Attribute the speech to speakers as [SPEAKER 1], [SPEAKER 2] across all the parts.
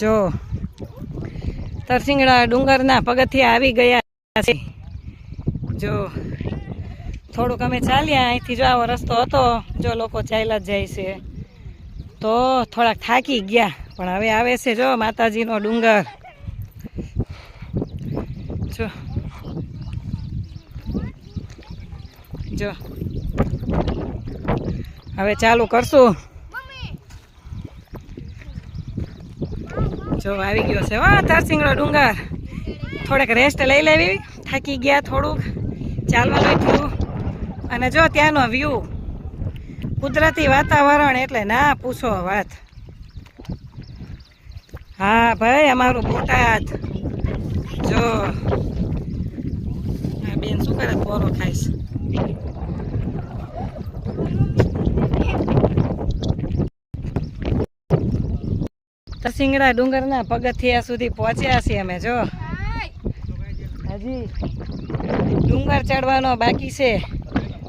[SPEAKER 1] જો તરસિંગડા ડુંગરના પગથિયા આવી ગયા છે. જો થોડુંક અમે ચાલ્યા અહીંથી, જો આવો રસ્તો હતો, જો લોકો ચાલ્યા જ જાય છે તો થોડાક થાકી ગયા, પણ હવે આવે છે જો માતાજીનો ડુંગર. જો જો હવે ચાલુ કરશું. જો આવી ગયો છે વાહ તરસિંગડો ડુંગર. થોડેક રેસ્ટ લઈ લેવી, થાકી ગયા, થોડુંક ચાલવાનું થયું. અને જો ત્યાંનો વ્યૂ, કુદરતી વાતાવરણ એટલે ના પૂછો વાત. હા ભાઈ અમારું બોટાદ. જો આ બેન શું કરે, પોરો ખાઈશ. તરસિંગડા ડુંગરના પગથિયા સુધી પહોંચ્યા છીએ અમે. જો હજી ડુંગર ચડવાનો બાકી છે.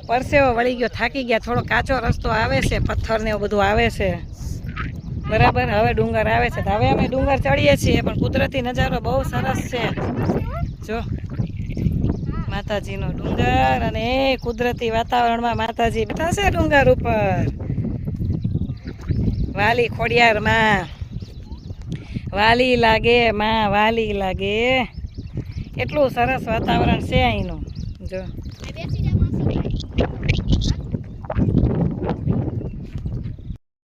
[SPEAKER 1] પરસેવો વળી ગયો, થાકી ગયા. થોડો કાચો રસ્તો આવે છે, પથ્થર ને એવું બધું આવે છે, બરાબર. હવે ડુંગર આવે છે, હવે અમે ડુંગર ચડીએ છીએ, પણ કુદરતી નજારો બહુ સરસ છે. જો માતાજીનો ડુંગર અને કુદરતી વાતાવરણમાં માતાજી બેઠા છે ડુંગર ઉપર. વાલી ખોડિયાર માં વાલી લાગે, માં વાલી લાગે, એટલું સરસ વાતાવરણ છે અહીંનું. જો